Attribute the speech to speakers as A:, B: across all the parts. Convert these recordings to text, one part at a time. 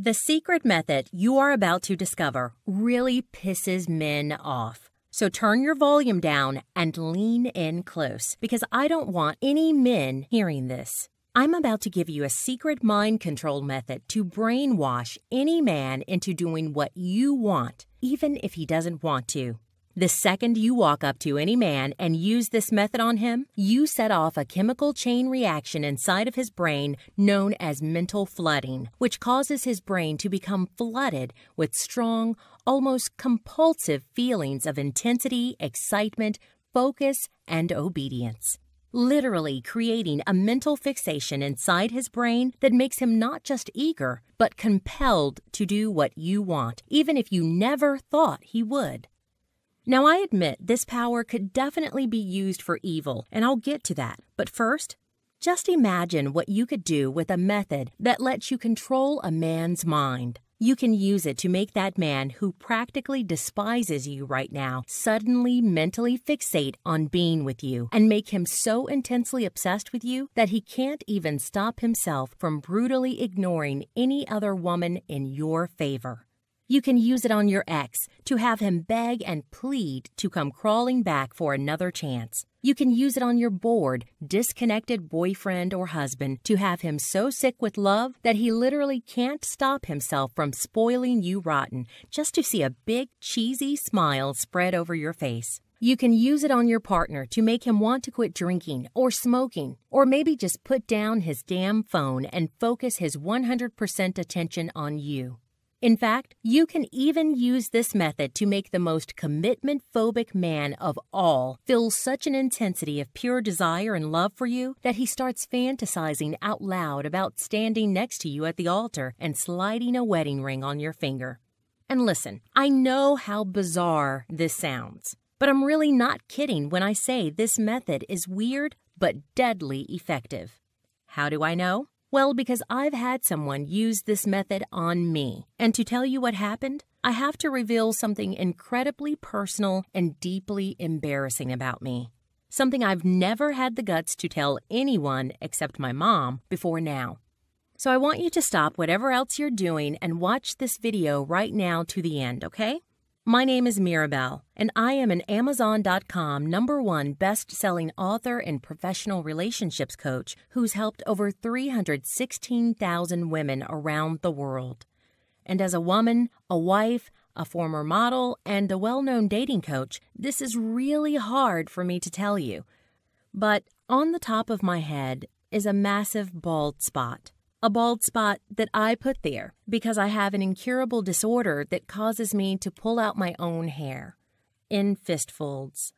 A: The secret method you are about to discover really pisses men off. So turn your volume down and lean in close, because I don't want any men hearing this. I'm about to give you a secret mind control method to brainwash any man into doing what you want, even if he doesn't want to. The second you walk up to any man and use this method on him, you set off a chemical chain reaction inside of his brain known as mental flooding, which causes his brain to become flooded with strong, almost compulsive feelings of intensity, excitement, focus, and obedience. Literally creating a mental fixation inside his brain that makes him not just eager, but compelled to do what you want, even if you never thought he would. Now, I admit this power could definitely be used for evil, and I'll get to that. But first, just imagine what you could do with a method that lets you control a man's mind. You can use it to make that man who practically despises you right now suddenly mentally fixate on being with you and make him so intensely obsessed with you that he can't even stop himself from brutally ignoring any other woman in your favor. You can use it on your ex to have him beg and plead to come crawling back for another chance. You can use it on your bored, disconnected boyfriend or husband to have him so sick with love that he literally can't stop himself from spoiling you rotten just to see a big, cheesy smile spread over your face. You can use it on your partner to make him want to quit drinking or smoking, or maybe just put down his damn phone and focus his 100% attention on you. In fact, you can even use this method to make the most commitment-phobic man of all feel such an intensity of pure desire and love for you that he starts fantasizing out loud about standing next to you at the altar and sliding a wedding ring on your finger. And listen, I know how bizarre this sounds, but I'm really not kidding when I say this method is weird but deadly effective. How do I know? Well, because I've had someone use this method on me. And to tell you what happened, I have to reveal something incredibly personal and deeply embarrassing about me. Something I've never had the guts to tell anyone except my mom before now. So I want you to stop whatever else you're doing and watch this video right now to the end, okay? My name is Mirabelle, and I am an Amazon.com #1 best-selling author and professional relationships coach who's helped over 316,000 women around the world. And as a woman, a wife, a former model, and a well-known dating coach, this is really hard for me to tell you. But on the top of my head is a massive bald spot. A bald spot that I put there because I have an incurable disorder that causes me to pull out my own hair in fistfuls.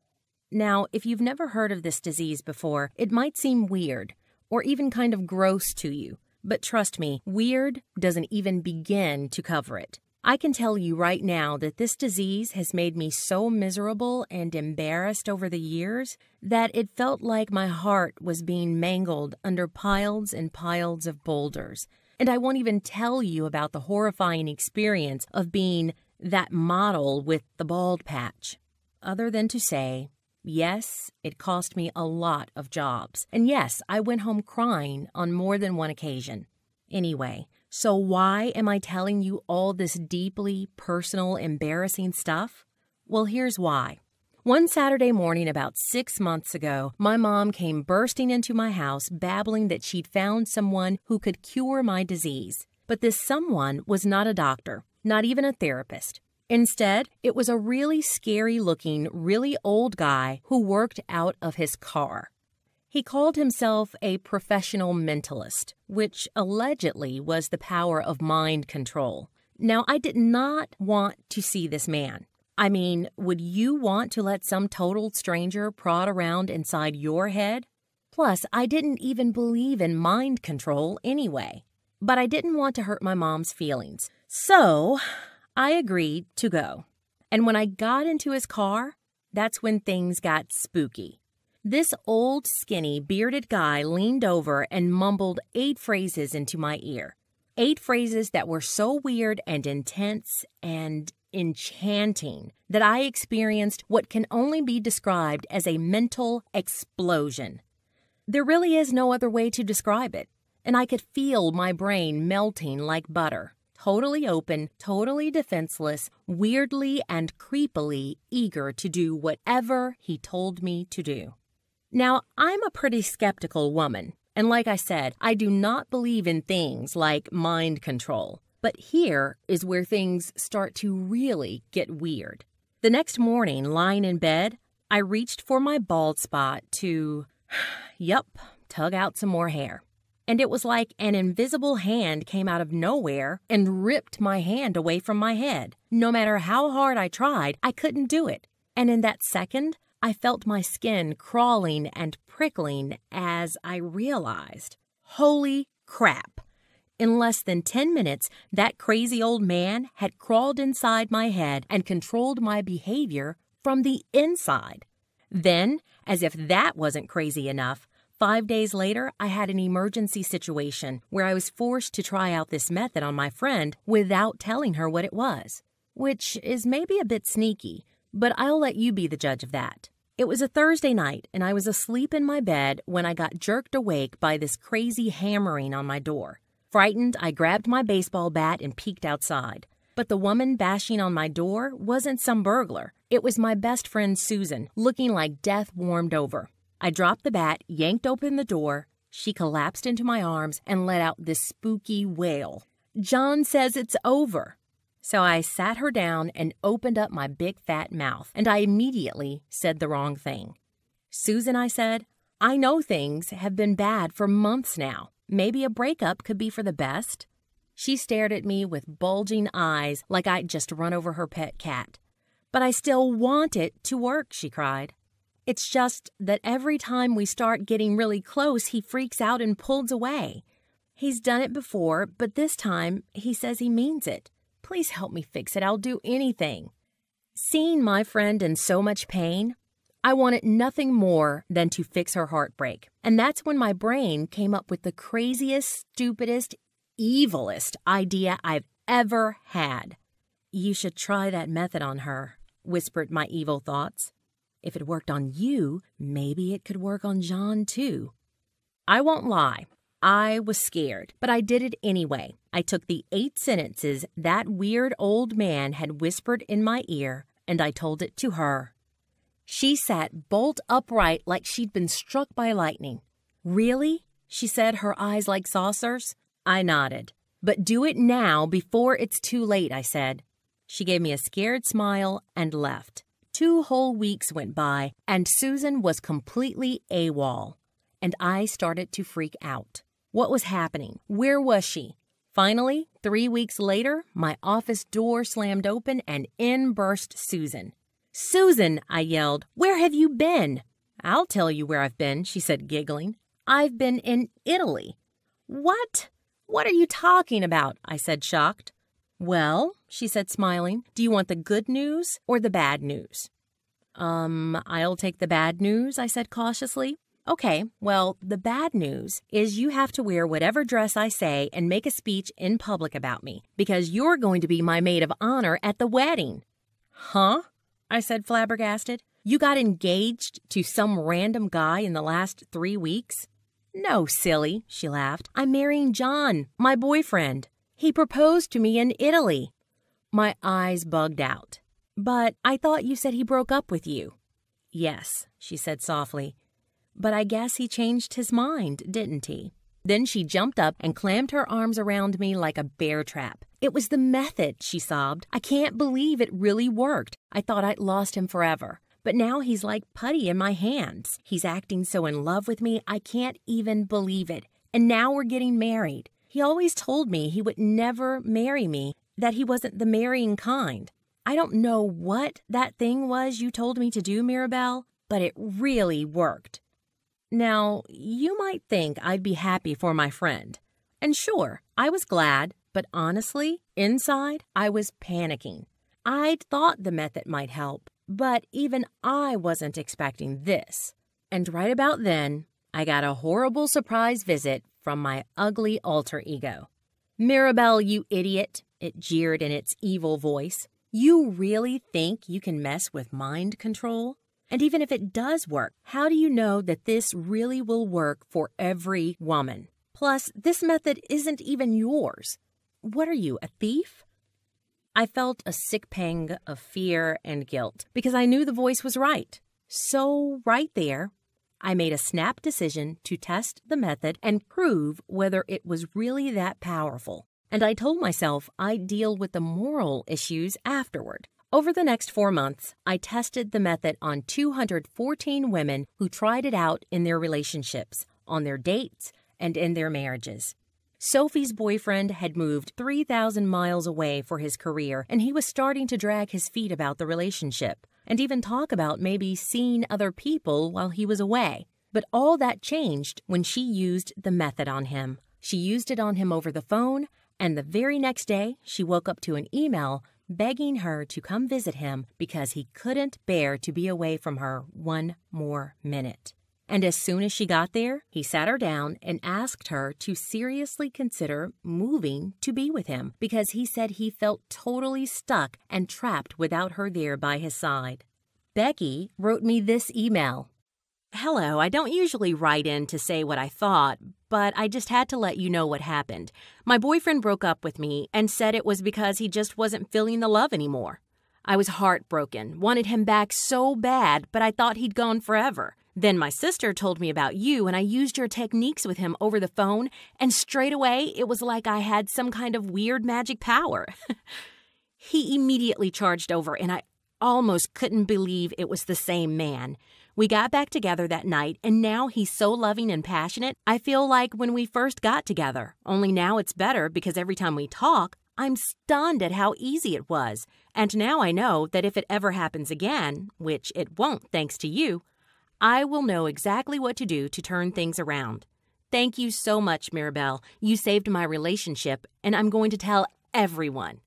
A: Now, if you've never heard of this disease before, it might seem weird or even kind of gross to you. But trust me, weird doesn't even begin to cover it. I can tell you right now that this disease has made me so miserable and embarrassed over the years that it felt like my heart was being mangled under piles and piles of boulders. And I won't even tell you about the horrifying experience of being that model with the bald patch. Other than to say, yes, it cost me a lot of jobs. And yes, I went home crying on more than one occasion. Anyway, so why am I telling you all this deeply personal, embarrassing stuff? Well, here's why. One Saturday morning about 6 months ago, my mom came bursting into my house babbling that she'd found someone who could cure my disease. But this someone was not a doctor, not even a therapist. Instead, it was a really scary-looking, really old guy who worked out of his car. He called himself a professional mentalist, which allegedly was the power of mind control. Now, I did not want to see this man. I mean, would you want to let some total stranger prod around inside your head? Plus, I didn't even believe in mind control anyway. But I didn't want to hurt my mom's feelings. So, I agreed to go. And when I got into his car, that's when things got spooky. This old, skinny, bearded guy leaned over and mumbled 8 phrases into my ear. 8 phrases that were so weird and intense and enchanting that I experienced what can only be described as a mental explosion. There really is no other way to describe it, and I could feel my brain melting like butter. totally open, totally defenseless, weirdly and creepily eager to do whatever he told me to do. Now, I'm a pretty skeptical woman, and like I said, I do not believe in things like mind control. But here is where things start to really get weird. The next morning, lying in bed, I reached for my bald spot to, tug out some more hair. And it was like an invisible hand came out of nowhere and ripped my hand away from my head. No matter how hard I tried, I couldn't do it. And in that second, I felt my skin crawling and prickling as I realized, holy crap. In less than 10 minutes, that crazy old man had crawled inside my head and controlled my behavior from the inside. Then, as if that wasn't crazy enough, 5 days later, I had an emergency situation where I was forced to try out this method on my friend without telling her what it was, which is maybe a bit sneaky, but I'll let you be the judge of that. It was a Thursday night, and I was asleep in my bed when I got jerked awake by this crazy hammering on my door. Frightened, I grabbed my baseball bat and peeked outside. But the woman bashing on my door wasn't some burglar. It was my best friend Susan, looking like death warmed over. I dropped the bat, yanked open the door. She collapsed into my arms and let out this spooky wail. "John says it's over." So I sat her down and opened up my big fat mouth, and I immediately said the wrong thing. "Susan," I said, "I know things have been bad for months now. Maybe a breakup could be for the best." She stared at me with bulging eyes like I'd just run over her pet cat. "But I still want it to work," she cried. "It's just that every time we start getting really close, he freaks out and pulls away. He's done it before, but this time he says he means it. Please help me fix it. I'll do anything." Seeing my friend in so much pain, I wanted nothing more than to fix her heartbreak. And that's when my brain came up with the craziest, stupidest, evilest idea I've ever had. "You should try that method on her," whispered my evil thoughts. "If it worked on you, maybe it could work on John too." I won't lie. I was scared, but I did it anyway. I took the 8 sentences that weird old man had whispered in my ear, and I told it to her. She sat bolt upright like she'd been struck by lightning. "Really?" she said, her eyes like saucers. I nodded. "But do it now before it's too late," I said. She gave me a scared smile and left. 2 whole weeks went by, and Susan was completely AWOL, and I started to freak out. What was happening? Where was she? Finally, 3 weeks later, my office door slammed open and in burst Susan. "Susan," I yelled, "where have you been?" "I'll tell you where I've been," she said, giggling. "I've been in Italy." "What? What are you talking about?" I said, shocked. "Well," she said, smiling, "do you want the good news or the bad news?" I'll take the bad news," I said cautiously. "Okay, well, the bad news is you have to wear whatever dress I say and make a speech in public about me, because you're going to be my maid of honor at the wedding." "Huh?" I said, flabbergasted. "You got engaged to some random guy in the last 3 weeks?" "No, silly," she laughed. "I'm marrying John, my boyfriend. He proposed to me in Italy." My eyes bugged out. "But I thought you said he broke up with you." "Yes," she said softly. "But I guess he changed his mind, didn't he?" Then she jumped up and clammed her arms around me like a bear trap. "It was the method," she sobbed. "I can't believe it really worked. I thought I'd lost him forever. But now he's like putty in my hands. He's acting so in love with me, I can't even believe it. And now we're getting married. He always told me he would never marry me, that he wasn't the marrying kind. I don't know what that thing was you told me to do, Mirabelle, but it really worked." Now, you might think I'd be happy for my friend. And sure, I was glad, but honestly, inside, I was panicking. I'd thought the method might help, but even I wasn't expecting this. And right about then, I got a horrible surprise visit from my ugly alter ego. "Mirabelle, you idiot," it jeered in its evil voice. "You really think you can mess with mind control? And even if it does work, how do you know that this really will work for every woman? Plus, this method isn't even yours. What are you, a thief? I felt a sick pang of fear and guilt because I knew the voice was right. So right there, I made a snap decision to test the method and prove whether it was really that powerful. And I told myself I'd deal with the moral issues afterward. Over the next 4 months, I tested the method on 214 women who tried it out in their relationships, on their dates, and in their marriages. Sophie's boyfriend had moved 3,000 miles away for his career, and he was starting to drag his feet about the relationship and even talk about maybe seeing other people while he was away. But all that changed when she used the method on him. She used it on him over the phone, and the very next day, she woke up to an email begging her to come visit him because he couldn't bear to be away from her one more minute. And as soon as she got there, he sat her down and asked her to seriously consider moving to be with him because he said he felt totally stuck and trapped without her there by his side. Becky wrote me this email. Hello, I don't usually write in to say what I thought, but I just had to let you know what happened. My boyfriend broke up with me and said it was because he just wasn't feeling the love anymore. I was heartbroken, wanted him back so bad, but I thought he'd gone forever. Then my sister told me about you, and I used your techniques with him over the phone, and straight away it was like I had some kind of weird magic power. He immediately charged over, and I almost couldn't believe it was the same man. We got back together that night, and now he's so loving and passionate, I feel like when we first got together. Only now it's better because every time we talk, I'm stunned at how easy it was. And now I know that if it ever happens again, which it won't thanks to you, I will know exactly what to do to turn things around. Thank you so much, Mirabelle. You saved my relationship, and I'm going to tell everyone.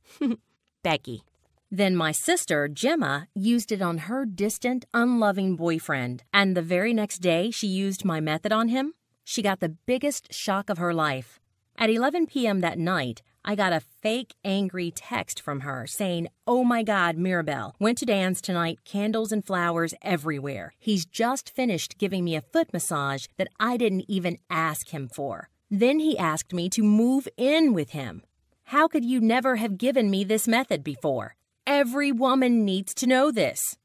A: Becky. Then my sister, Gemma, used it on her distant, unloving boyfriend, and the very next day she used my method on him. She got the biggest shock of her life. At 11 p.m. that night, I got a fake angry text from her saying, "Oh my God, Mirabelle, went to dance tonight, candles and flowers everywhere. He's just finished giving me a foot massage that I didn't even ask him for. Then he asked me to move in with him. How could you never have given me this method before? Every woman needs to know this."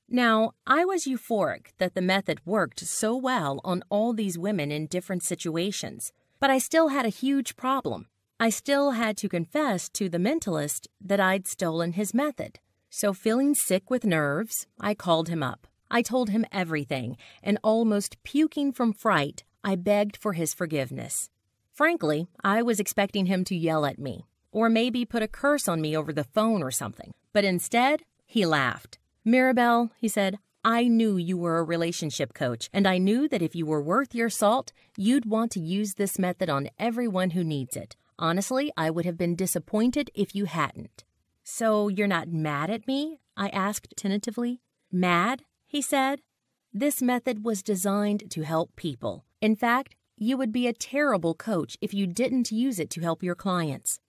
A: Now, I was euphoric that the method worked so well on all these women in different situations, but I still had a huge problem. I still had to confess to the mentalist that I'd stolen his method. So feeling sick with nerves, I called him up. I told him everything, and almost puking from fright, I begged for his forgiveness. Frankly, I was expecting him to yell at me, or maybe put a curse on me over the phone or something. But instead, he laughed. "Mirabelle," he said, "I knew you were a relationship coach, and I knew that if you were worth your salt, you'd want to use this method on everyone who needs it. Honestly, I would have been disappointed if you hadn't." "So you're not mad at me?" I asked tentatively. "Mad?" he said. "This method was designed to help people. In fact, you would be a terrible coach if you didn't use it to help your clients."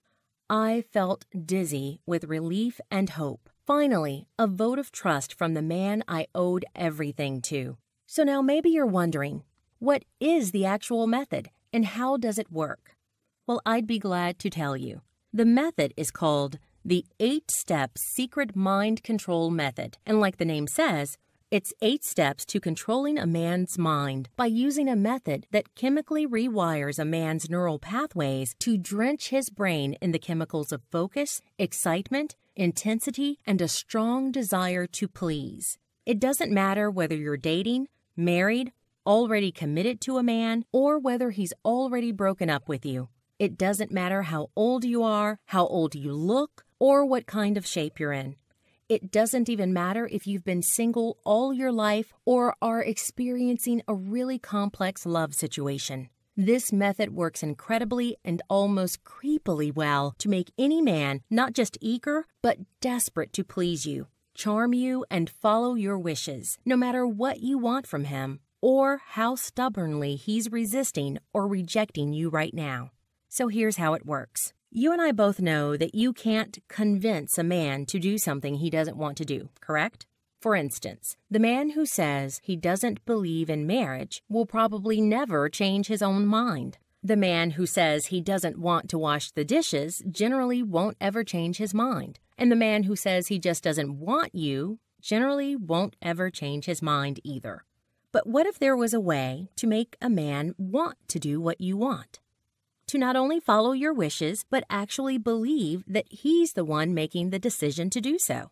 A: I felt dizzy with relief and hope. Finally, a vote of trust from the man I owed everything to. So now maybe you're wondering, what is the actual method and how does it work? Well, I'd be glad to tell you. The method is called the 8-step secret mind control method. And like the name says, it's 8 steps to controlling a man's mind by using a method that chemically rewires a man's neural pathways to drench his brain in the chemicals of focus, excitement, intensity, and a strong desire to please. It doesn't matter whether you're dating, married, already committed to a man, or whether he's already broken up with you. It doesn't matter how old you are, how old you look, or what kind of shape you're in. It doesn't even matter if you've been single all your life or are experiencing a really complex love situation. This method works incredibly and almost creepily well to make any man not just eager, but desperate to please you, charm you, and follow your wishes, no matter what you want from him or how stubbornly he's resisting or rejecting you right now. So here's how it works. You and I both know that you can't convince a man to do something he doesn't want to do, correct? For instance, the man who says he doesn't believe in marriage will probably never change his own mind. The man who says he doesn't want to wash the dishes generally won't ever change his mind. And the man who says he just doesn't want you generally won't ever change his mind either. But what if there was a way to make a man want to do what you want? To not only follow your wishes, but actually believe that he's the one making the decision to do so.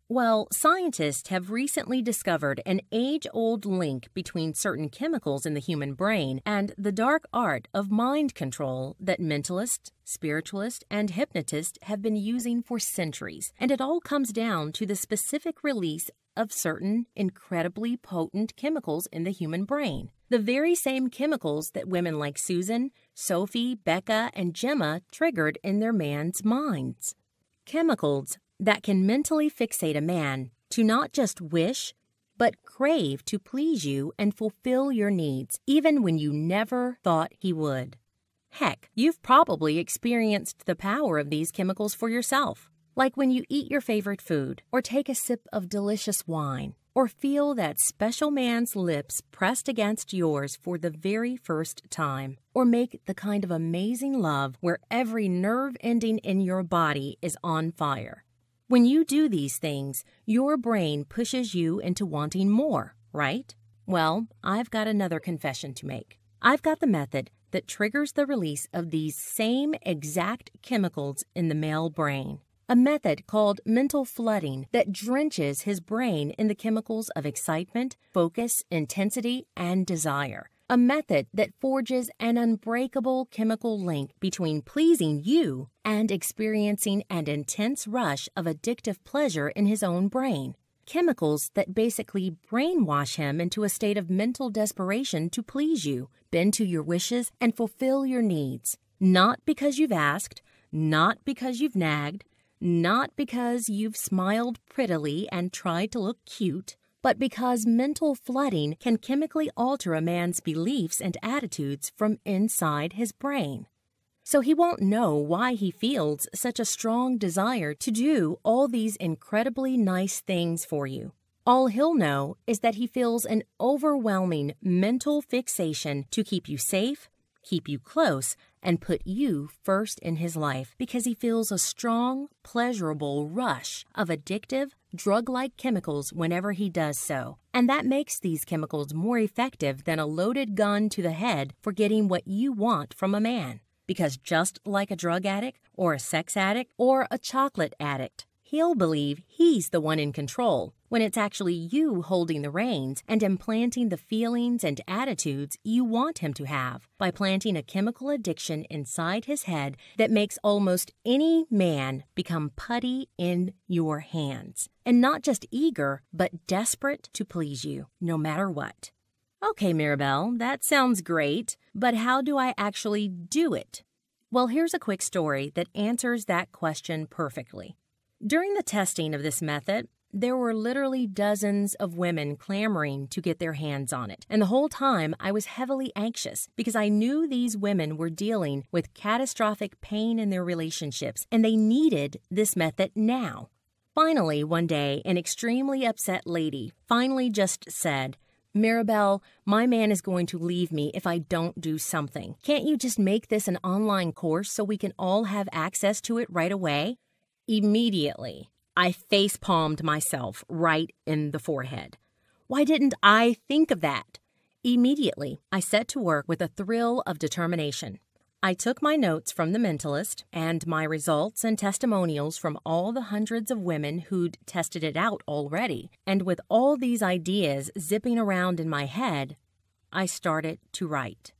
A: Well, scientists have recently discovered an age-old link between certain chemicals in the human brain and the dark art of mind control that mentalists, spiritualists, and hypnotists have been using for centuries. And it all comes down to the specific release of certain incredibly potent chemicals in the human brain. The very same chemicals that women like Susan, Sophie, Becca, and Gemma triggered in their man's minds. Chemicals that can mentally fixate a man to not just wish, but crave to please you and fulfill your needs, even when you never thought he would. Heck, you've probably experienced the power of these chemicals for yourself, like when you eat your favorite food, or take a sip of delicious wine, or feel that special man's lips pressed against yours for the very first time, or make the kind of amazing love where every nerve ending in your body is on fire. When you do these things, your brain pushes you into wanting more, right? Well, I've got another confession to make. I've got the method that triggers the release of these same exact chemicals in the male brain. A method called mental flooding that drenches his brain in the chemicals of excitement, focus, intensity, and desire. A method that forges an unbreakable chemical link between pleasing you and experiencing an intense rush of addictive pleasure in his own brain. Chemicals that basically brainwash him into a state of mental desperation to please you, bend to your wishes, and fulfill your needs. Not because you've asked, not because you've nagged, not because you've smiled prettily and tried to look cute, but because mental flooding can chemically alter a man's beliefs and attitudes from inside his brain. So he won't know why he feels such a strong desire to do all these incredibly nice things for you. All he'll know is that he feels an overwhelming mental fixation to keep you safe, keep you close, and put you first in his life because he feels a strong, pleasurable rush of addictive, drug-like chemicals whenever he does so. And that makes these chemicals more effective than a loaded gun to the head for getting what you want from a man. Because just like a drug addict or a sex addict or a chocolate addict, he'll believe he's the one in control when it's actually you holding the reins and implanting the feelings and attitudes you want him to have by planting a chemical addiction inside his head that makes almost any man become putty in your hands. And not just eager, but desperate to please you, no matter what. Okay, Mirabelle, that sounds great, but how do I actually do it? Well, here's a quick story that answers that question perfectly. During the testing of this method, there were literally dozens of women clamoring to get their hands on it. And the whole time, I was heavily anxious because I knew these women were dealing with catastrophic pain in their relationships, and they needed this method now. Finally, one day, an extremely upset lady finally just said, "Mirabelle, my man is going to leave me if I don't do something. Can't you just make this an online course so we can all have access to it right away?" Immediately, I face-palmed myself right in the forehead. Why didn't I think of that? Immediately, I set to work with a thrill of determination. I took my notes from The Mentalist and my results and testimonials from all the hundreds of women who'd tested it out already, and with all these ideas zipping around in my head, I started to write.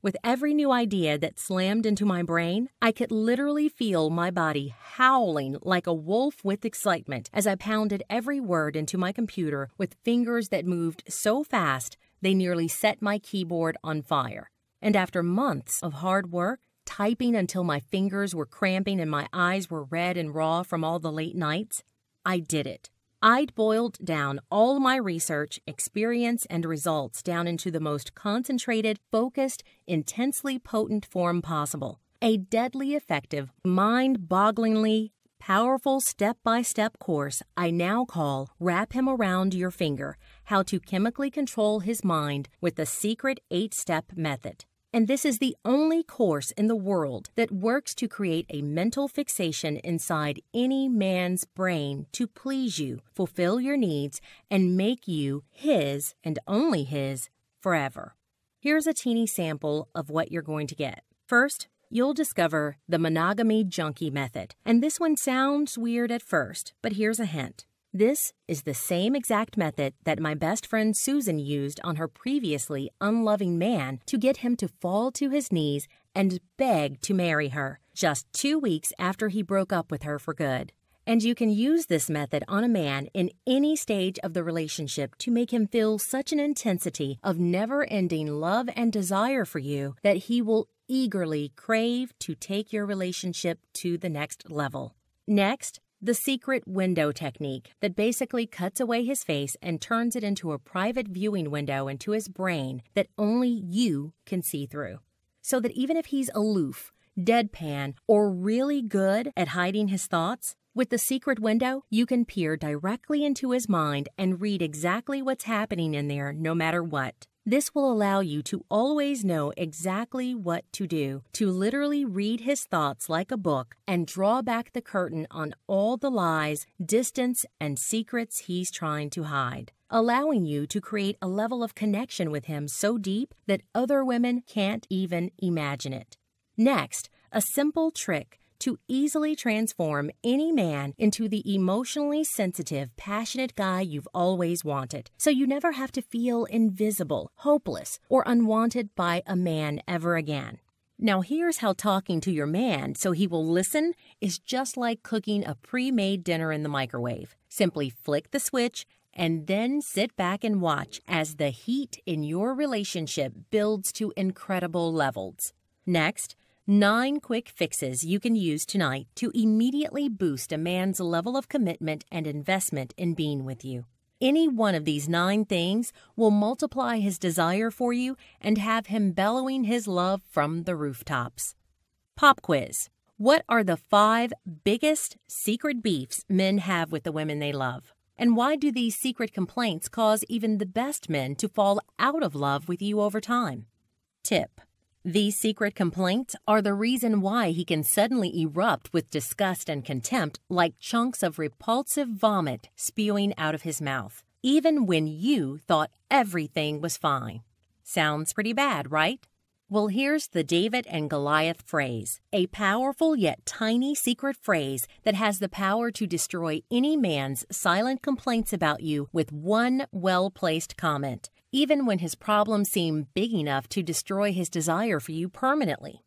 A: With every new idea that slammed into my brain, I could literally feel my body howling like a wolf with excitement as I pounded every word into my computer with fingers that moved so fast they nearly set my keyboard on fire. And after months of hard work, typing until my fingers were cramping and my eyes were red and raw from all the late nights, I did it. I'd boiled down all my research, experience, and results down into the most concentrated, focused, intensely potent form possible. A deadly effective, mind-bogglingly powerful step-by-step course I now call Wrap Him Around Your Finger, How to Chemically Control His Mind with the Secret 8-Step Method. And this is the only course in the world that works to create a mental fixation inside any man's brain to please you, fulfill your needs, and make you his and only his forever. Here's a teeny sample of what you're going to get. First, you'll discover the monogamy junkie method. And this one sounds weird at first, but here's a hint. This is the same exact method that my best friend Susan used on her previously unloving man to get him to fall to his knees and beg to marry her just 2 weeks after he broke up with her for good. And you can use this method on a man in any stage of the relationship to make him feel such an intensity of never-ending love and desire for you that he will eagerly crave to take your relationship to the next level. Next, the secret window technique that basically cuts away his face and turns it into a private viewing window into his brain that only you can see through. So that even if he's aloof, deadpan, or really good at hiding his thoughts, with the secret window, you can peer directly into his mind and read exactly what's happening in there no matter what. This will allow you to always know exactly what to do, to literally read his thoughts like a book and draw back the curtain on all the lies, distance, and secrets he's trying to hide, allowing you to create a level of connection with him so deep that other women can't even imagine it. Next, a simple trick to easily transform any man into the emotionally sensitive, passionate guy you've always wanted, so you never have to feel invisible, hopeless, or unwanted by a man ever again. Now here's how talking to your man so he will listen is just like cooking a pre-made dinner in the microwave. Simply flick the switch and then sit back and watch as the heat in your relationship builds to incredible levels. Next, 9 quick fixes you can use tonight to immediately boost a man's level of commitment and investment in being with you. Any one of these 9 things will multiply his desire for you and have him bellowing his love from the rooftops. Pop quiz. What are the 5 biggest secret beefs men have with the women they love? And why do these secret complaints cause even the best men to fall out of love with you over time? Tip. These secret complaints are the reason why he can suddenly erupt with disgust and contempt like chunks of repulsive vomit spewing out of his mouth, even when you thought everything was fine. Sounds pretty bad, right? Well, here's the David and Goliath phrase, a powerful yet tiny secret phrase that has the power to destroy any man's silent complaints about you with one well-placed comment, even when his problems seem big enough to destroy his desire for you permanently.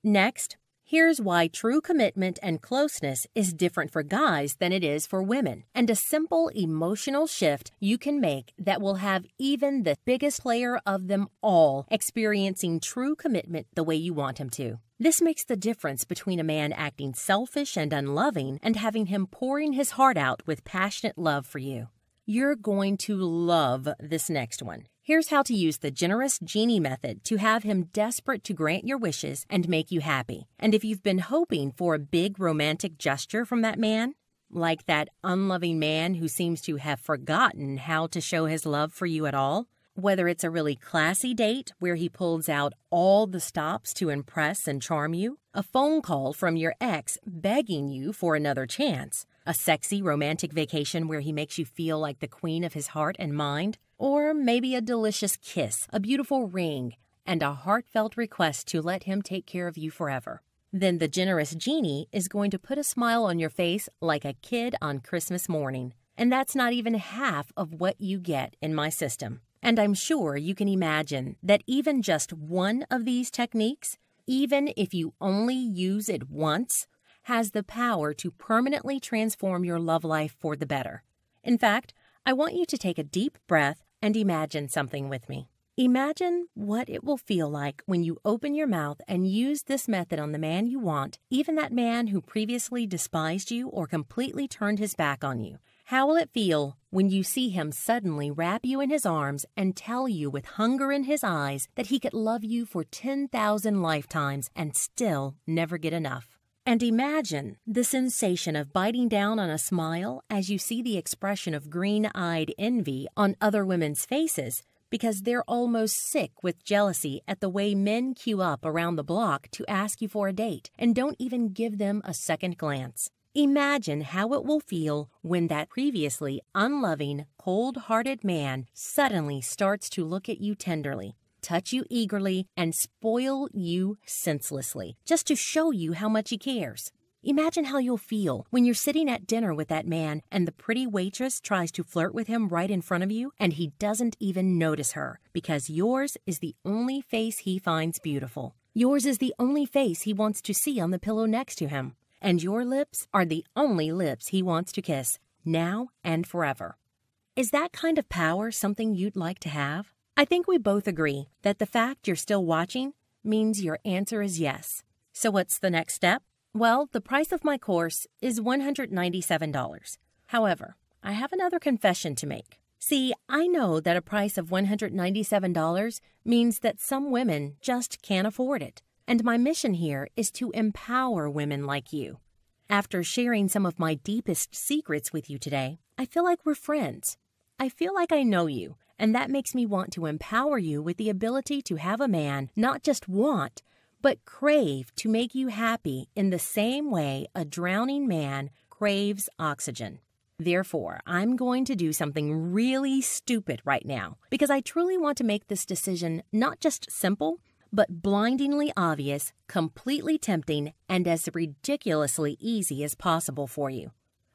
A: Next, here's why true commitment and closeness is different for guys than it is for women, and a simple emotional shift you can make that will have even the biggest player of them all experiencing true commitment the way you want him to. This makes the difference between a man acting selfish and unloving and having him pouring his heart out with passionate love for you. You're going to love this next one. Here's how to use the generous genie method to have him desperate to grant your wishes and make you happy. And if you've been hoping for a big romantic gesture from that man, like that unloving man who seems to have forgotten how to show his love for you at all, whether it's a really classy date where he pulls out all the stops to impress and charm you, a phone call from your ex begging you for another chance, a sexy romantic vacation where he makes you feel like the queen of his heart and mind, or maybe a delicious kiss, a beautiful ring, and a heartfelt request to let him take care of you forever. Then the generous genie is going to put a smile on your face like a kid on Christmas morning. And that's not even half of what you get in my system. And I'm sure you can imagine that even just one of these techniques, even if you only use it once, has the power to permanently transform your love life for the better. In fact, I want you to take a deep breath and imagine something with me. Imagine what it will feel like when you open your mouth and use this method on the man you want, even that man who previously despised you or completely turned his back on you. How will it feel when you see him suddenly wrap you in his arms and tell you with hunger in his eyes that he could love you for 10,000 lifetimes and still never get enough? And imagine the sensation of biting down on a smile as you see the expression of green-eyed envy on other women's faces because they're almost sick with jealousy at the way men queue up around the block to ask you for a date and don't even give them a second glance. Imagine how it will feel when that previously unloving, cold-hearted man suddenly starts to look at you tenderly, touch you eagerly, and spoil you senselessly, just to show you how much he cares. Imagine how you'll feel when you're sitting at dinner with that man and the pretty waitress tries to flirt with him right in front of you and he doesn't even notice her because yours is the only face he finds beautiful. Yours is the only face he wants to see on the pillow next to him. And your lips are the only lips he wants to kiss, now and forever. Is that kind of power something you'd like to have? I think we both agree that the fact you're still watching means your answer is yes. So what's the next step? Well, the price of my course is $197. However, I have another confession to make. See, I know that a price of $197 means that some women just can't afford it. And my mission here is to empower women like you. After sharing some of my deepest secrets with you today, I feel like we're friends. I feel like I know you, and that makes me want to empower you with the ability to have a man not just want, but crave to make you happy in the same way a drowning man craves oxygen. Therefore, I'm going to do something really stupid right now because I truly want to make this decision not just simple, but blindingly obvious, completely tempting, and as ridiculously easy as possible for you.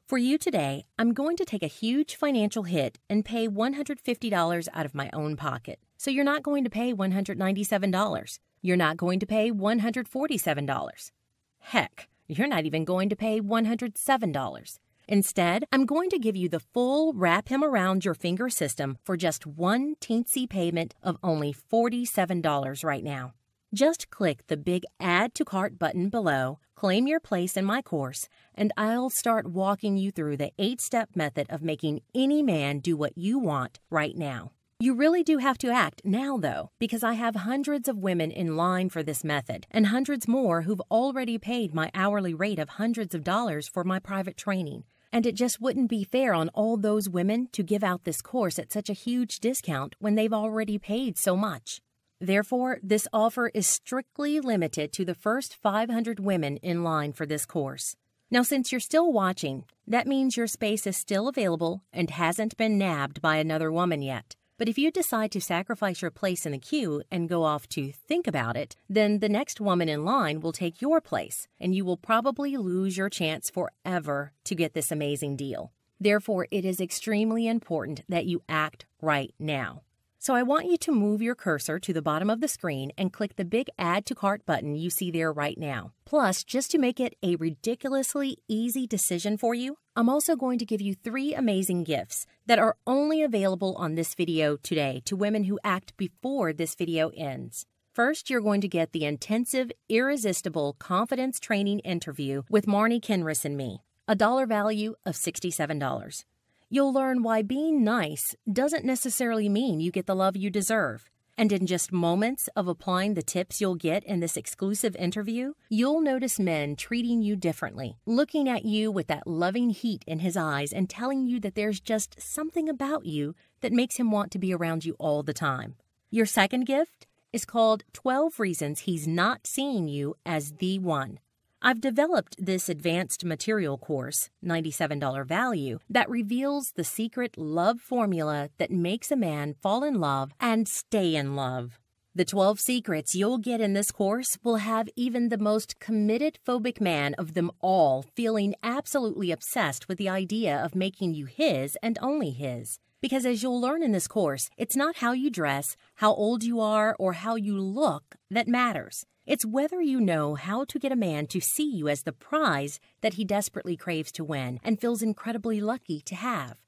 A: For you today, I'm going to take a huge financial hit and pay $150 out of my own pocket. So you're not going to pay $197. You're not going to pay $147. Heck, you're not even going to pay $107. Instead, I'm going to give you the full wrap him around your finger system for just one teensy payment of only $47 right now. Just click the big Add to Cart button below, claim your place in my course, and I'll start walking you through the 8-step method of making any man do what you want right now. You really do have to act now, though, because I have hundreds of women in line for this method and hundreds more who've already paid my hourly rate of hundreds of dollars for my private training. And it just wouldn't be fair on all those women to give out this course at such a huge discount when they've already paid so much. Therefore, this offer is strictly limited to the first 500 women in line for this course. Now, since you're still watching, that means your space is still available and hasn't been nabbed by another woman yet. But if you decide to sacrifice your place in the queue and go off to think about it, then the next woman in line will take your place, and you will probably lose your chance forever to get this amazing deal. Therefore, it is extremely important that you act right now. So I want you to move your cursor to the bottom of the screen and click the big Add to Cart button you see there right now. Plus, just to make it a ridiculously easy decision for you, I'm also going to give you 3 amazing gifts that are only available on this video today to women who act before this video ends. First, you're going to get the intensive, irresistible confidence training interview with Marnie Kenris and me, a dollar value of $67. You'll learn why being nice doesn't necessarily mean you get the love you deserve. And in just moments of applying the tips you'll get in this exclusive interview, you'll notice men treating you differently, looking at you with that loving heat in his eyes and telling you that there's just something about you that makes him want to be around you all the time. Your second gift is called 12 Reasons He's Not Seeing You as the One. I've developed this advanced material course, $97 value, that reveals the secret love formula that makes a man fall in love and stay in love. The 12 secrets you'll get in this course will have even the most committed phobic man of them all feeling absolutely obsessed with the idea of making you his and only his. Because as you'll learn in this course, it's not how you dress, how old you are, or how you look that matters. It's whether you know how to get a man to see you as the prize that he desperately craves to win and feels incredibly lucky to have.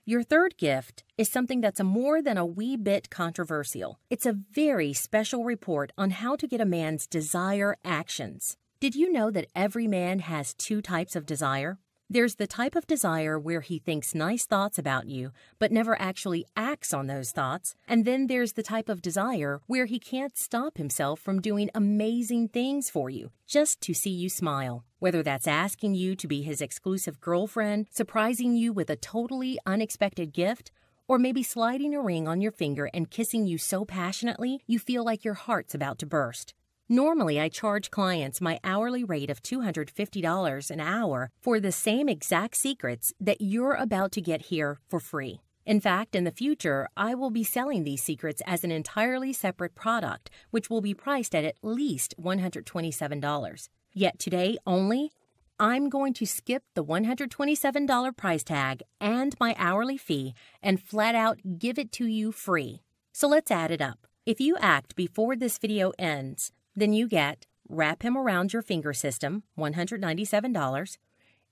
A: Your third gift is something that's more than a wee bit controversial. It's a very special report on how to get a man's desire actions. Did you know that every man has 2 types of desire? There's the type of desire where he thinks nice thoughts about you, but never actually acts on those thoughts. And then there's the type of desire where he can't stop himself from doing amazing things for you, just to see you smile. Whether that's asking you to be his exclusive girlfriend, surprising you with a totally unexpected gift, or maybe sliding a ring on your finger and kissing you so passionately you feel like your heart's about to burst. Normally, I charge clients my hourly rate of $250 an hour for the same exact secrets that you're about to get here for free. In fact, in the future, I will be selling these secrets as an entirely separate product, which will be priced at least $127. Yet today only, I'm going to skip the $127 price tag and my hourly fee and flat out give it to you free. So let's add it up. If you act before this video ends, then you get Wrap Him Around Your Finger System, $197,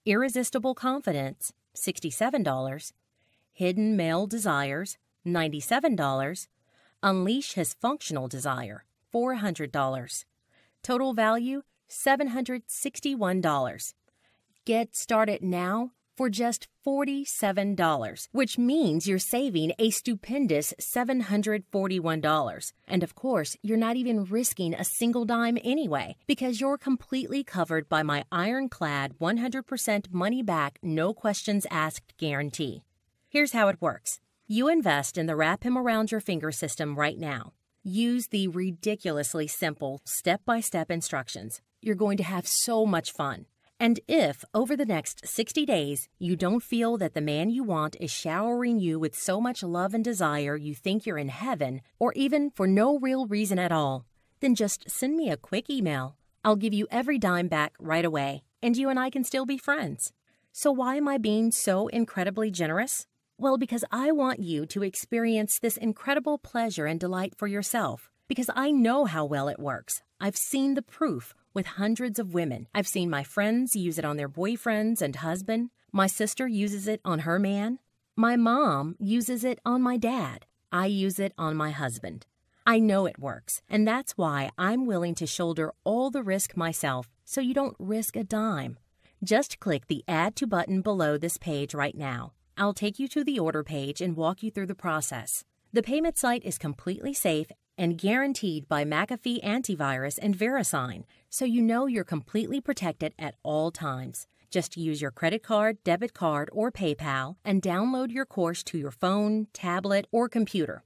A: Irresistible Confidence, $67, Hidden Male Desires, $97, Unleash His Functional Desire, $400. Total value, $761. Get started now for just $47, which means you're saving a stupendous $741. And of course, you're not even risking a single dime anyway, because you're completely covered by my ironclad 100% money back, no questions asked guarantee. Here's how it works. You invest in the Wrap Him Around Your Finger system right now. Use the ridiculously simple step-by-step instructions. You're going to have so much fun. And if, over the next 60 days, you don't feel that the man you want is showering you with so much love and desire you think you're in heaven, or even for no real reason at all, then just send me a quick email. I'll give you every dime back right away, and you and I can still be friends. So why am I being so incredibly generous? Well, because I want you to experience this incredible pleasure and delight for yourself, because I know how well it works. I've seen the proof with hundreds of women. I've seen my friends use it on their boyfriends and husband. My sister uses it on her man. My mom uses it on my dad. I use it on my husband. I know it works, and that's why I'm willing to shoulder all the risk myself so you don't risk a dime. Just click the Add to button below this page right now. I'll take you to the order page and walk you through the process. The payment site is completely safe and guaranteed by McAfee Antivirus and VeriSign, so you know you're completely protected at all times. Just use your credit card, debit card, or PayPal and download your course to your phone, tablet, or computer.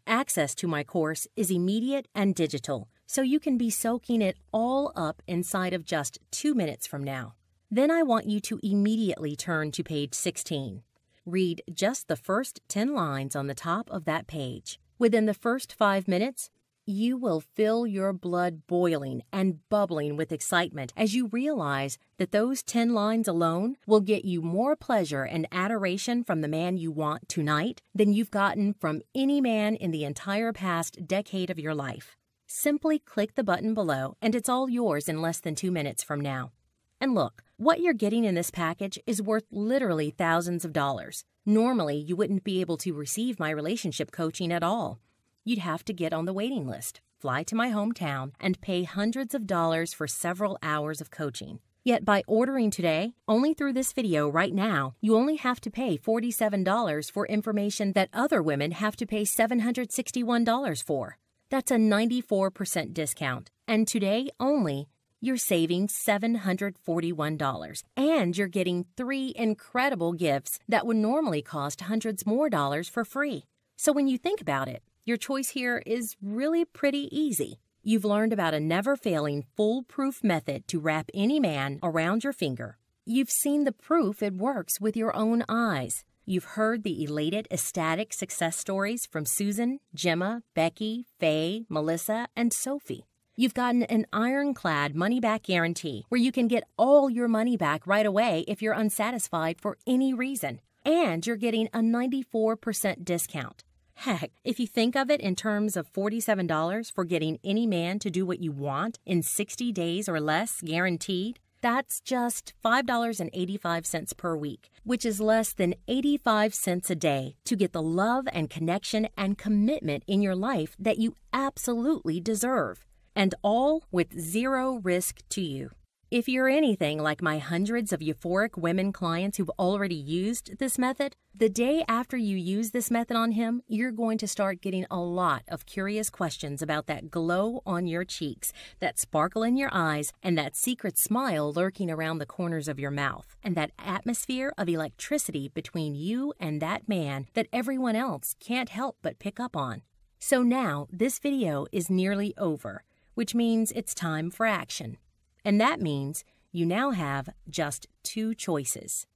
A: Access to my course is immediate and digital, so you can be soaking it all up inside of just 2 minutes from now. Then I want you to immediately turn to page 16. Read just the first 10 lines on the top of that page. Within the first 5 minutes, you will feel your blood boiling and bubbling with excitement as you realize that those 10 lines alone will get you more pleasure and adoration from the man you want tonight than you've gotten from any man in the entire past decade of your life. Simply click the button below and it's all yours in less than 2 minutes from now. And look, what you're getting in this package is worth literally thousands of dollars. Normally, you wouldn't be able to receive my relationship coaching at all. You'd have to get on the waiting list, fly to my hometown, and pay hundreds of dollars for several hours of coaching. Yet by ordering today, only through this video right now, you only have to pay $47 for information that other women have to pay $761 for. That's a 94% discount. And today only, you're saving $741, and you're getting 3 incredible gifts that would normally cost hundreds more dollars for free. So when you think about it, your choice here is really pretty easy. You've learned about a never-failing, foolproof method to wrap any man around your finger. You've seen the proof it works with your own eyes. You've heard the elated, ecstatic success stories from Susan, Gemma, Becky, Faye, Melissa, and Sophie. You've gotten an ironclad money-back guarantee where you can get all your money back right away if you're unsatisfied for any reason. And you're getting a 94% discount. Heck, if you think of it in terms of $47 for getting any man to do what you want in 60 days or less guaranteed, that's just $5.85 per week, which is less than 85 cents a day to get the love and connection and commitment in your life that you absolutely deserve. And all with zero risk to you. If you're anything like my hundreds of euphoric women clients who've already used this method, the day after you use this method on him, you're going to start getting a lot of curious questions about that glow on your cheeks, that sparkle in your eyes, and that secret smile lurking around the corners of your mouth, and that atmosphere of electricity between you and that man that everyone else can't help but pick up on. So now, this video is nearly over, which means it's time for action. And that means you now have just two choices.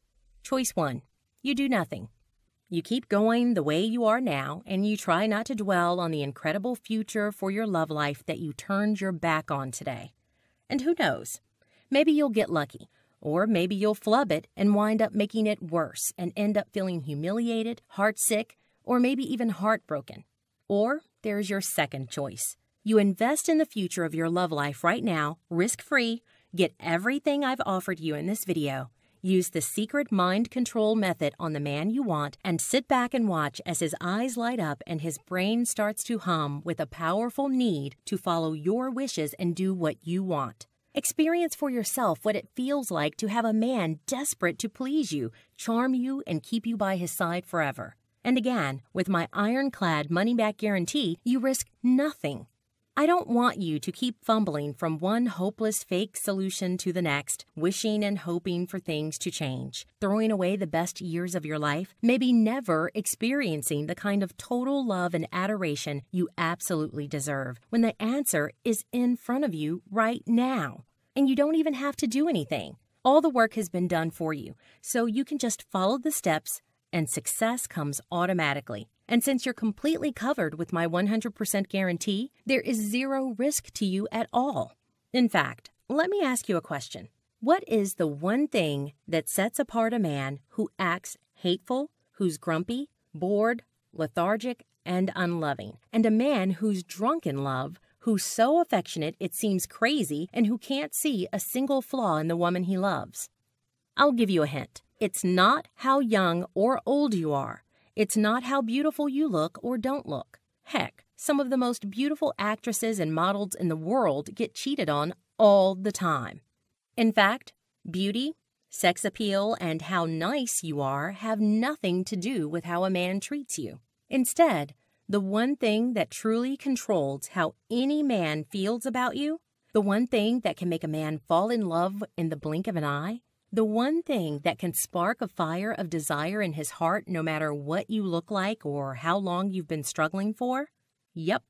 A: Choice 1, you do nothing. You keep going the way you are now, and you try not to dwell on the incredible future for your love life that you turned your back on today. And who knows? Maybe you'll get lucky, or maybe you'll flub it and wind up making it worse and end up feeling humiliated, heartsick, or maybe even heartbroken. Or there's your second choice. You invest in the future of your love life right now, risk-free, get everything I've offered you in this video, use the secret mind control method on the man you want, and sit back and watch as his eyes light up and his brain starts to hum with a powerful need to follow your wishes and do what you want. Experience for yourself what it feels like to have a man desperate to please you, charm you, and keep you by his side forever. And again, with my ironclad money-back guarantee, you risk nothing. I don't want you to keep fumbling from one hopeless fake solution to the next, wishing and hoping for things to change, throwing away the best years of your life, maybe never experiencing the kind of total love and adoration you absolutely deserve, when the answer is in front of you right now. And you don't even have to do anything. All the work has been done for you, so you can just follow the steps and success comes automatically. And since you're completely covered with my 100% guarantee, there is zero risk to you at all. In fact, let me ask you a question. What is the one thing that sets apart a man who acts hateful, who's grumpy, bored, lethargic, and unloving, and a man who's drunk in love, who's so affectionate it seems crazy, and who can't see a single flaw in the woman he loves? I'll give you a hint. It's not how young or old you are. It's not how beautiful you look or don't look. Heck, some of the most beautiful actresses and models in the world get cheated on all the time. In fact, beauty, sex appeal, and how nice you are have nothing to do with how a man treats you. Instead, the one thing that truly controls how any man feels about you, the one thing that can make a man fall in love in the blink of an eye, the one thing that can spark a fire of desire in his heart no matter what you look like or how long you've been struggling for? Yep,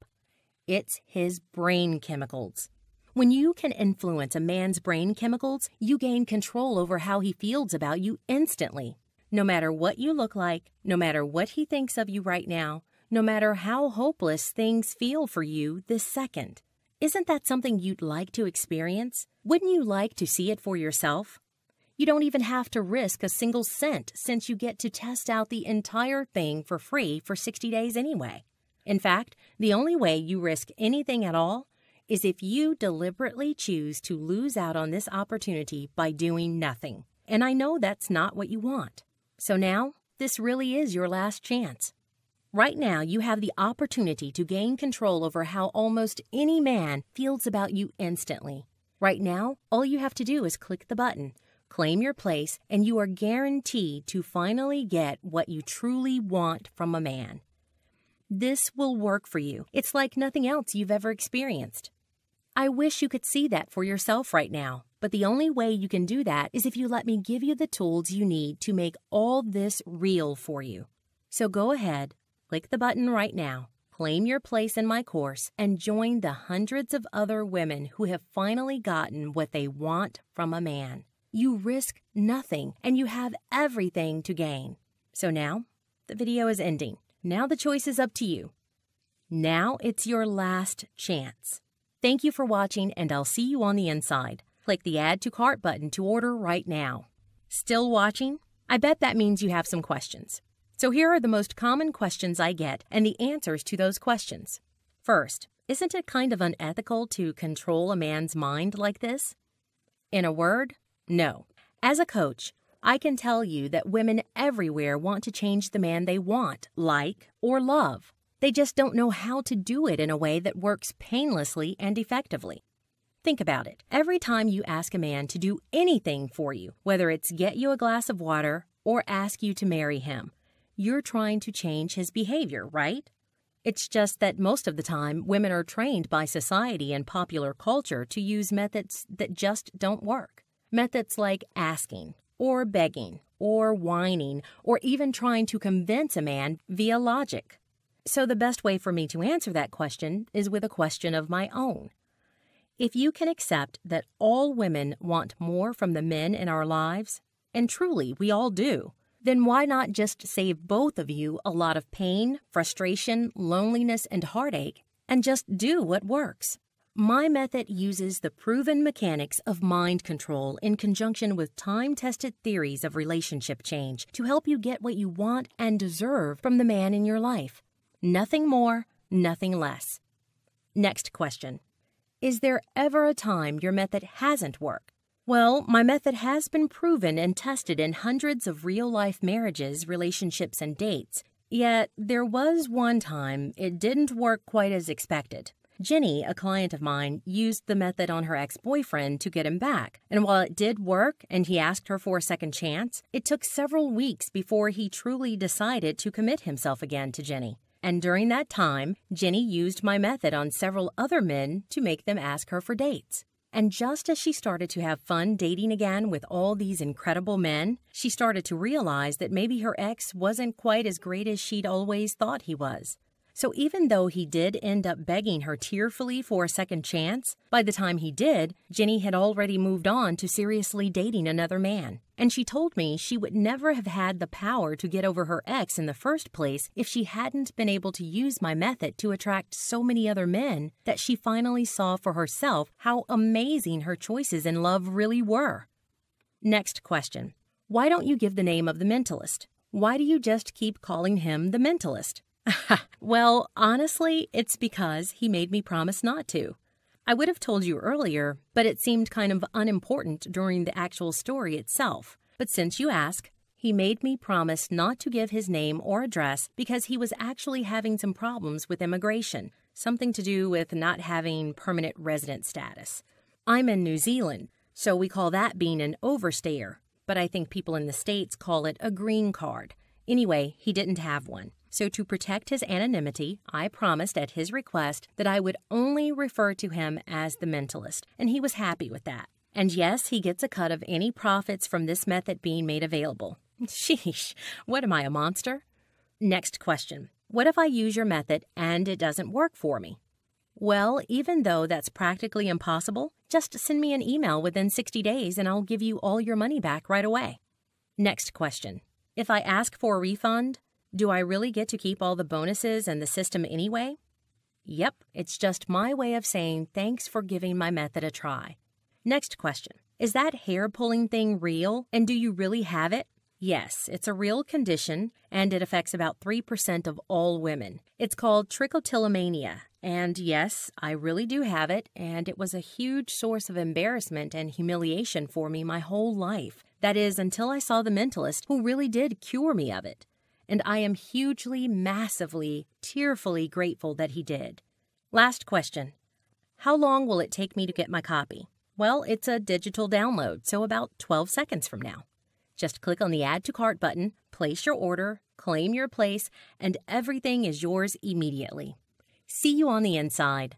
A: it's his brain chemicals. When you can influence a man's brain chemicals, you gain control over how he feels about you instantly. No matter what you look like, no matter what he thinks of you right now, no matter how hopeless things feel for you this second. Isn't that something you'd like to experience? Wouldn't you like to see it for yourself? You don't even have to risk a single cent since you get to test out the entire thing for free for 60 days anyway. In fact, the only way you risk anything at all is if you deliberately choose to lose out on this opportunity by doing nothing. And I know that's not what you want. So now, this really is your last chance. Right now, you have the opportunity to gain control over how almost any man feels about you instantly. Right now, all you have to do is click the button, claim your place, and you are guaranteed to finally get what you truly want from a man. This will work for you. It's like nothing else you've ever experienced. I wish you could see that for yourself right now, but the only way you can do that is if you let me give you the tools you need to make all this real for you. So go ahead, click the button right now, claim your place in my course, and join the hundreds of other women who have finally gotten what they want from a man. You risk nothing, and you have everything to gain. So now, the video is ending. Now the choice is up to you. Now it's your last chance. Thank you for watching, and I'll see you on the inside. Click the Add to Cart button to order right now. Still watching? I bet that means you have some questions. So here are the most common questions I get and the answers to those questions. First, isn't it kind of unethical to control a man's mind like this? In a word, no. As a coach, I can tell you that women everywhere want to change the man they want, like, or love. They just don't know how to do it in a way that works painlessly and effectively. Think about it. Every time you ask a man to do anything for you, whether it's get you a glass of water or ask you to marry him, you're trying to change his behavior, right? It's just that most of the time, women are trained by society and popular culture to use methods that just don't work. Methods like asking, or begging, or whining, or even trying to convince a man via logic. So the best way for me to answer that question is with a question of my own. If you can accept that all women want more from the men in our lives, and truly we all do, then why not just save both of you a lot of pain, frustration, loneliness, and heartache, and just do what works? My method uses the proven mechanics of mind control in conjunction with time-tested theories of relationship change to help you get what you want and deserve from the man in your life. Nothing more, nothing less. Next question. Is there ever a time your method hasn't worked? Well, my method has been proven and tested in hundreds of real-life marriages, relationships, and dates. Yet, there was one time it didn't work quite as expected. Jenny, a client of mine, used the method on her ex-boyfriend to get him back. And while it did work and he asked her for a second chance, it took several weeks before he truly decided to commit himself again to Jenny. And during that time, Jenny used my method on several other men to make them ask her for dates. And just as she started to have fun dating again with all these incredible men, she started to realize that maybe her ex wasn't quite as great as she'd always thought he was. So even though he did end up begging her tearfully for a second chance, by the time he did, Jenny had already moved on to seriously dating another man. And she told me she would never have had the power to get over her ex in the first place if she hadn't been able to use my method to attract so many other men that she finally saw for herself how amazing her choices in love really were. Next question. Why don't you give the name of the mentalist? Why do you just keep calling him the mentalist? Well, honestly, it's because he made me promise not to. I would have told you earlier, but it seemed kind of unimportant during the actual story itself. But since you ask, he made me promise not to give his name or address because he was actually having some problems with immigration, something to do with not having permanent resident status. I'm in New Zealand, so we call that being an overstayer, but I think people in the States call it a green card. Anyway, he didn't have one. So to protect his anonymity, I promised at his request that I would only refer to him as the mentalist, and he was happy with that. And yes, he gets a cut of any profits from this method being made available. Sheesh, what am I, a monster? Next question. What if I use your method and it doesn't work for me? Well, even though that's practically impossible, just send me an email within 60 days and I'll give you all your money back right away. Next question. If I ask for a refund, do I really get to keep all the bonuses and the system anyway? Yep, it's just my way of saying thanks for giving my method a try. Next question. Is that hair pulling thing real, and do you really have it? Yes, it's a real condition, and it affects about 3% of all women. It's called trichotillomania, and yes, I really do have it, and it was a huge source of embarrassment and humiliation for me my whole life. That is, until I saw the mentalist who really did cure me of it. And I am hugely, massively, tearfully grateful that he did. Last question. How long will it take me to get my copy? Well, it's a digital download, so about 12 seconds from now. Just click on the Add to Cart button, place your order, claim your place, and everything is yours immediately. See you on the inside.